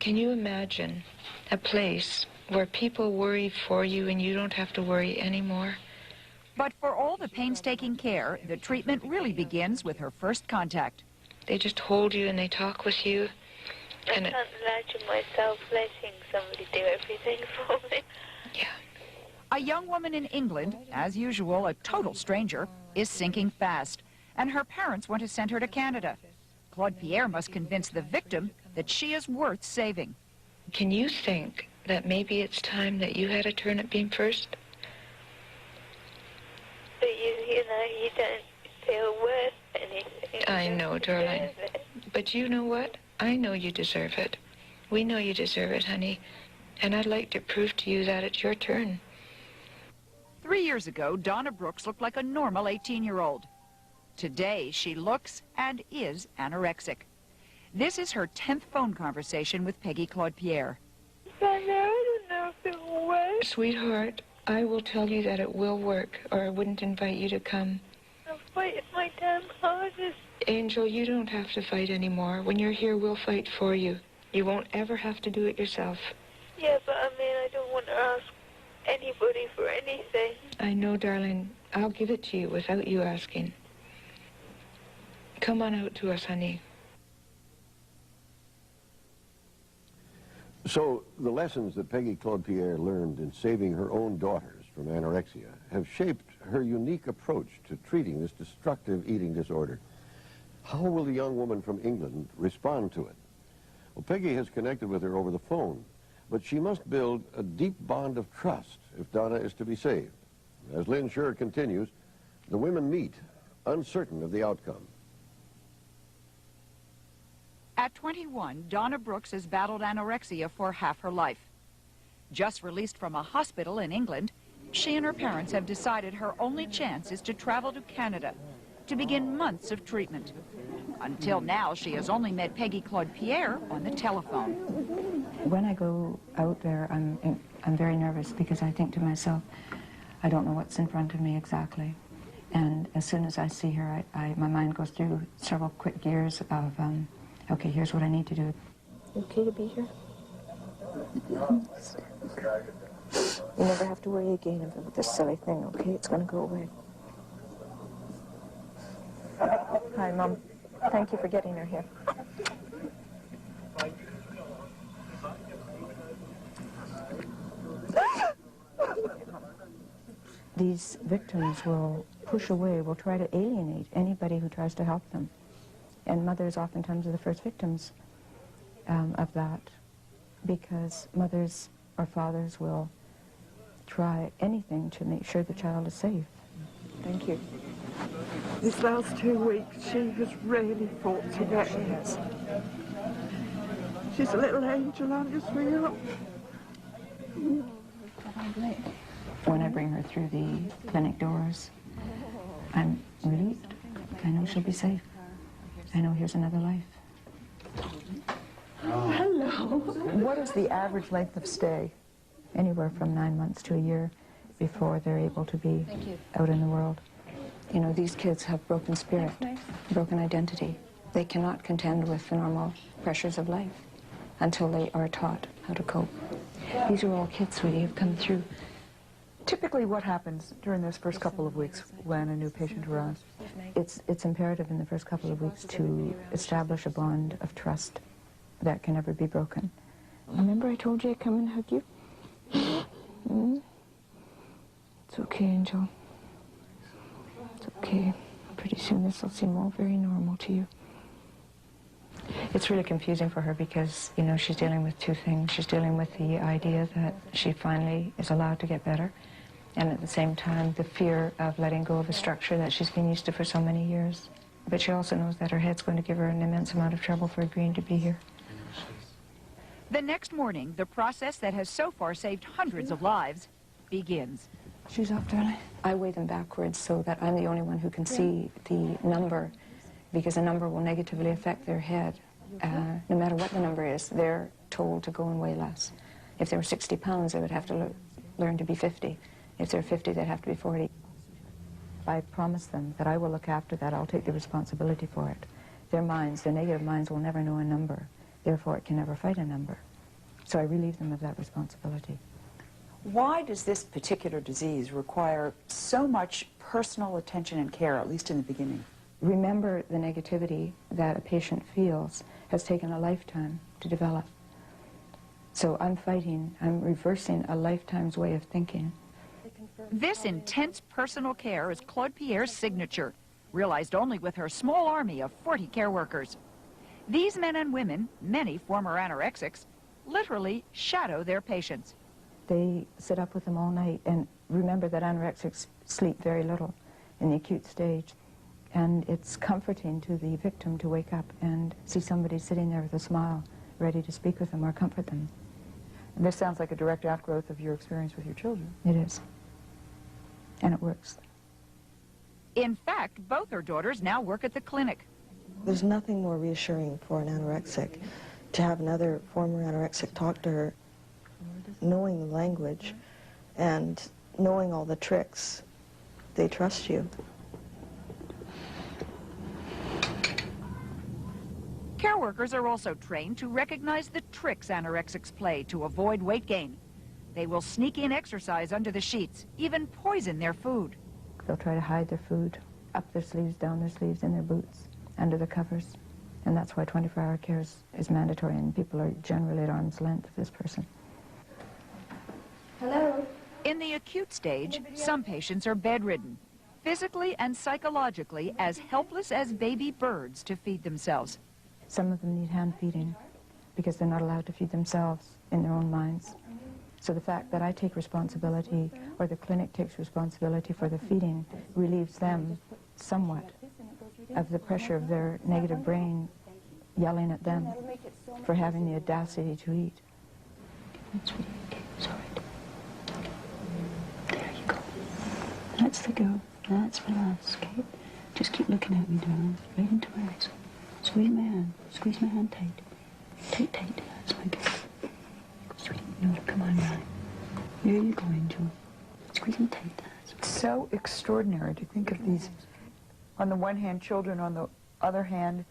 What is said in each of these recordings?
Can you imagine a place where people worry for you and you don't have to worry anymore? But for all the painstaking care, the treatment really begins with her first contact. They just hold you and they talk with you. I can't imagine myself letting somebody do everything for me. Yeah. A young woman in England, as usual, a total stranger, is sinking fast, and her parents want to send her to Canada. Claude-Pierre must convince the victim that she is worth saving. Can you think that maybe it's time that you had a turn at being first? But you know, you don't feel worth anything. I know, darling. But you know what? I know you deserve it. We know you deserve it, honey. And I'd like to prove to you that it's your turn. 3 years ago, Donna Brooks looked like a normal 18-year-old. Today, she looks and is anorexic. This is her 10th phone conversation with Peggy Claude-Pierre. I don't know if it will work. Sweetheart, I will tell you that it will work, or I wouldn't invite you to come. I'll fight my damn hardest. Angel, you don't have to fight anymore. When you're here, we'll fight for you. You won't ever have to do it yourself. Yeah, but I mean, I don't want to ask anybody for anything. I know, darling. I'll give it to you without you asking. Come on out to us, honey. So the lessons that Peggy Claude-Pierre learned in saving her own daughters from anorexia have shaped her unique approach to treating this destructive eating disorder. How will the young woman from England respond to it? Well, Peggy has connected with her over the phone, but she must build a deep bond of trust if Donna is to be saved. As Lynn Shure continues, the women meet, uncertain of the outcome. At 21, Donna Brooks has battled anorexia for half her life. Just released from a hospital in England, she and her parents have decided her only chance is to travel to Canada to begin months of treatment. Until now, she has only met Peggy Claude-Pierre on the telephone. When I go out there, I'm very nervous because I think to myself, I don't know what's in front of me exactly. And as soon as I see her, my mind goes through several quick gears of, okay, here's what I need to do. Okay to be here? You never have to worry again about this silly thing, okay? It's going to go away. Hi, Mom. Thank you for getting her here. These victims will push away, will try to alienate anybody who tries to help them. And mothers oftentimes are the first victims of that, because mothers or fathers will try anything to make sure the child is safe. Thank you. These last 2 weeks, she has really fought to get here. She's a little angel, aren't you, sweetheart? When I bring her through the clinic doors, I'm relieved. I know she'll be safe. I know here's another life. Hello. What is the average length of stay? Anywhere from 9 months to a year before they're able to be out in the world. You know, these kids have broken spirit, broken identity. They cannot contend with the normal pressures of life until they are taught how to cope. These are all kids, sweetie, who've come through. Typically, what happens during those first couple of weeks when a new patient arrives? It's imperative in the first couple of weeks to establish a bond of trust that can never be broken. Remember I told you I'd come and hug you? It's okay, Angel. It's okay. Pretty soon this will seem all very normal to you. It's really confusing for her because, you know, she's dealing with two things. She's dealing with the idea that she finally is allowed to get better, and at the same time, the fear of letting go of a structure that she's been used to for so many years. But she also knows that her head's going to give her an immense amount of trouble for agreeing to be here. The next morning, the process that has so far saved hundreds of lives begins. She's off, darling. I weigh them backwards so that I'm the only one who can see the number, because the number will negatively affect their head. No matter what the number is, they're told to go and weigh less. If they were 60 pounds, they would have to learn to be 50. If they're 50, they'd have to be 40. I promise them that I will look after that. I'll take the responsibility for it. Their minds, their negative minds, will never know a number. Therefore, it can never fight a number. So I relieve them of that responsibility. Why does this particular disease require so much personal attention and care, at least in the beginning? Remember, the negativity that a patient feels has taken a lifetime to develop. So I'm reversing a lifetime's way of thinking. This intense personal care is Claude-Pierre's signature, realized only with her small army of 40 care workers. These men and women, many former anorexics, literally shadow their patients. They sit up with them all night, and remember that anorexics sleep very little in the acute stage. And it's comforting to the victim to wake up and see somebody sitting there with a smile, ready to speak with them or comfort them. And this sounds like a direct outgrowth of your experience with your children. It is. And it works. In fact, both her daughters now work at the clinic. There's nothing more reassuring for an anorexic to have another former anorexic talk to her, knowing the language and knowing all the tricks. They trust you. Care workers are also trained to recognize the tricks anorexics play to avoid weight gain. They will sneak in exercise under the sheets, even poison their food. They'll try to hide their food up their sleeves, down their sleeves, in their boots, under the covers. And that's why 24-hour care is mandatory, and people are generally at arm's length of this person. Hello? In the acute stage, some patients are bedridden, physically and psychologically as helpless as baby birds to feed themselves. Some of them need hand feeding because they're not allowed to feed themselves in their own minds. So the fact that I take responsibility, or the clinic takes responsibility for the feeding, relieves them somewhat of the pressure of their negative brain yelling at them for having the audacity to eat. Sweetie, okay, it's all right. There you go. That's the girl. That's relaxed, okay? Just keep looking at me, darling. Right into my eyes. Squeeze my hand. Squeeze my hand tight. Tight, tight. That's my girl. Sweetie, no, come on, darling. There you go, Angel. Squeeze me tight. It's so extraordinary to think of these, on the one hand, children, on the other hand,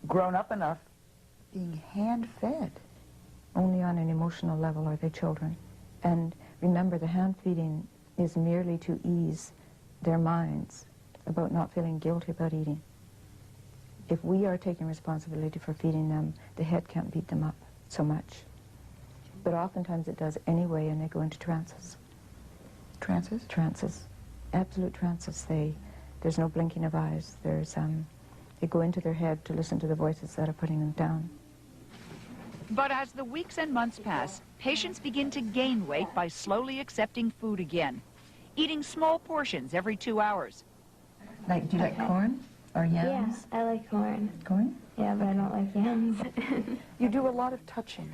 grown up enough, being hand-fed. Only on an emotional level are they children. And remember, the hand feeding is merely to ease their minds about not feeling guilty about eating. If we are taking responsibility for feeding them, the head can't beat them up so much. But oftentimes it does anyway, and they go into trances. Trances? Trances. Absolute trances. There's no blinking of eyes. They go into their head to listen to the voices that are putting them down. But as the weeks and months pass, patients begin to gain weight by slowly accepting food again, eating small portions every 2 hours. Do you like corn or yams? Yeah, I like corn. Corn? Yeah, but I don't like yams. You do a lot of touching.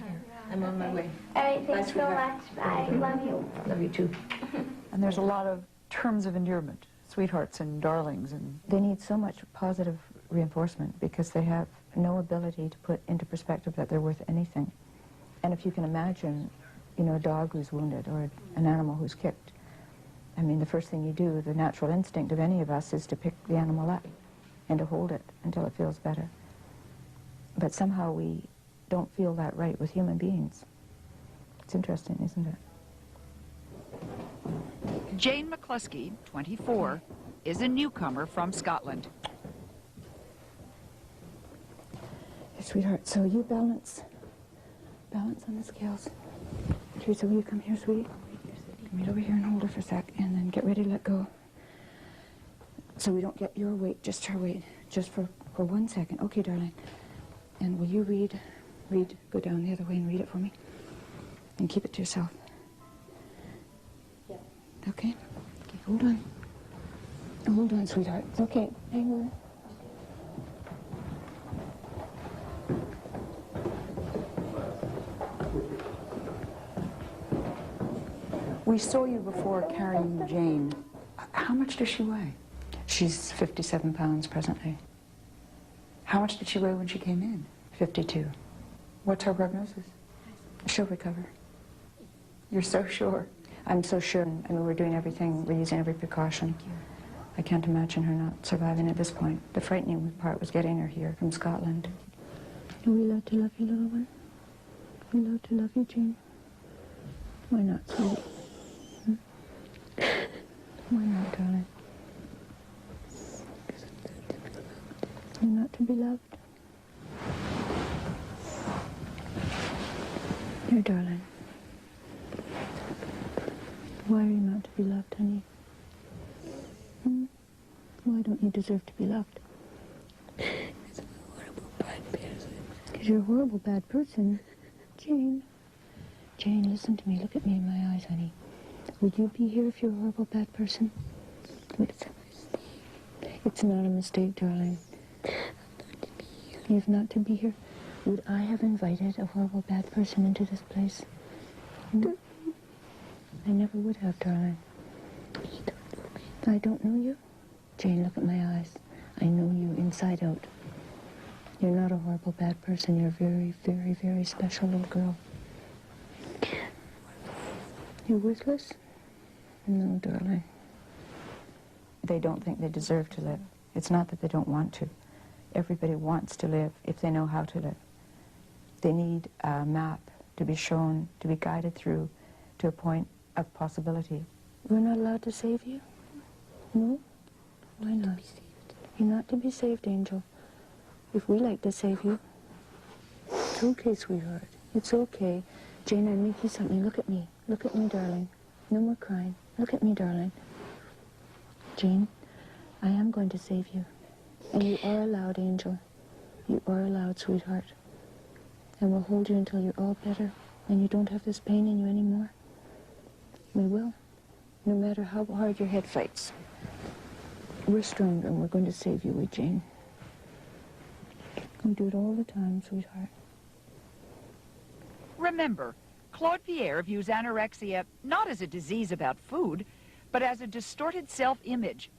I'm on my way. All right, thanks so much. Bye. Love you. Love you too. And there's a lot of terms of endearment, sweethearts and darlings. And They need so much positive reinforcement because they have no ability to put into perspective that they're worth anything. And if you can imagine, a dog who's wounded or an animal who's kicked, I mean, the first thing you do, the natural instinct of any of us, is to pick the animal up and to hold it until it feels better. But somehow we don't feel that right with human beings. It's interesting, isn't it? Jane McCluskey, 24, is a newcomer from Scotland. Hey, sweetheart, so you balance on the scales. Teresa, will you come here, sweetie? Come right over here and hold her for a sec, and then get ready to let go. So we don't get your weight, just her weight, just for 1 second. Okay, darling. And will you read, go down the other way and read it for me? And keep it to yourself. Yeah. Okay? Okay, hold on. Hold on, sweetheart. It's okay. Hang on. we saw you before carrying Jane. How much does she weigh? She's 57 pounds presently. How much did she weigh when she came in? 52. What's her prognosis? She'll recover. You're so sure? I'm so sure. I mean, we're doing everything. We're using every precaution. I can't imagine her not surviving at this point. The frightening part was getting her here from Scotland. Are we allowed to love you, little one? You love to love you, Jane? Why not, sweetie? Hmm? Why not, darling? You're not to be loved? Here, darling. Why are you not to be loved, honey? Hmm? Why don't you deserve to be loved? Because I'm a horrible bad person. Because you're a horrible bad person? Jane. Jane, listen to me. Look at me in my eyes, honey. Would you be here if you're a horrible bad person? It's a mistake. It's not a mistake, darling. You've not to be here. Would I have invited a horrible bad person into this place? Hmm? I never would have, darling. I don't know you? Jane, look at my eyes. I know you inside out. You're not a horrible bad person. You're a very, very, very special little girl. You're worthless? No, darling. They don't think they deserve to live. It's not that they don't want to. Everybody wants to live if they know how to live. They need a map to be shown, to be guided through to a point of possibility. We're not allowed to save you? No? Why not? You're not to be saved, Angel. If we like to save you, it's okay, sweetheart. It's okay. Jane, I make you something. Look at me. Look at me, darling. No more crying. Look at me, darling. Jane, I am going to save you. And you are allowed, Angel. You are allowed, sweetheart. And we'll hold you until you're all better and you don't have this pain in you anymore. We will. No matter how hard your head fights. We're stronger and we're going to save you, Jane. We do it all the time, sweetheart. Remember, Claude-Pierre views anorexia not as a disease about food, but as a distorted self-image.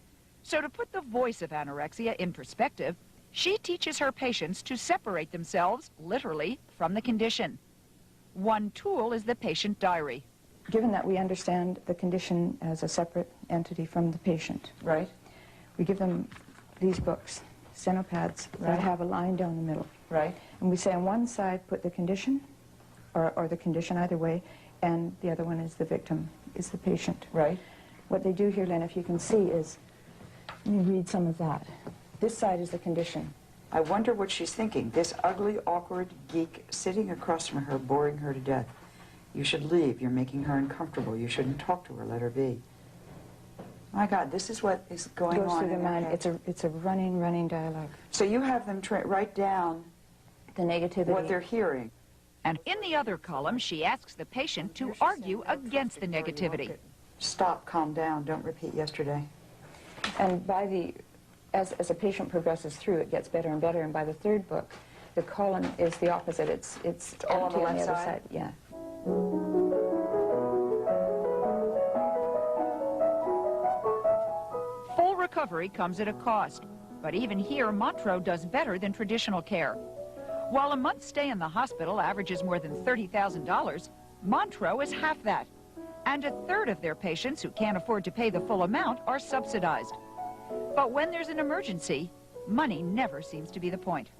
So to put the voice of anorexia in perspective, she teaches her patients to separate themselves, literally, from the condition. One tool is the patient diary. Given that we understand the condition as a separate entity from the patient, right? We give them these books, stenopads, that have a line down the middle. Right. And we say on one side put the condition, or the condition either way, and the other one is the victim, is the patient. Right. What they do here, Len, if you can see, is, let me read some of that. This side is the condition. I wonder what she's thinking. This ugly, awkward geek sitting across from her, boring her to death. You should leave. You're making her uncomfortable. You shouldn't talk to her. Let her be. My God, this is what is going on Goes through in the her mind. head. It's a running dialogue. So you have them write down The negativity. what they're hearing. And in the other column, she asks the patient to argue against the negativity. Stop, calm down, don't repeat yesterday. And by the, as a patient progresses through, it gets better and better. And by the third book, the column is the opposite. It's all on the empty left other side? Yeah. Full recovery comes at a cost, but even here, Montreux does better than traditional care. While a month's stay in the hospital averages more than $30,000, Montreux is half that. And a third of their patients who can't afford to pay the full amount are subsidized. But when there's an emergency, money never seems to be the point.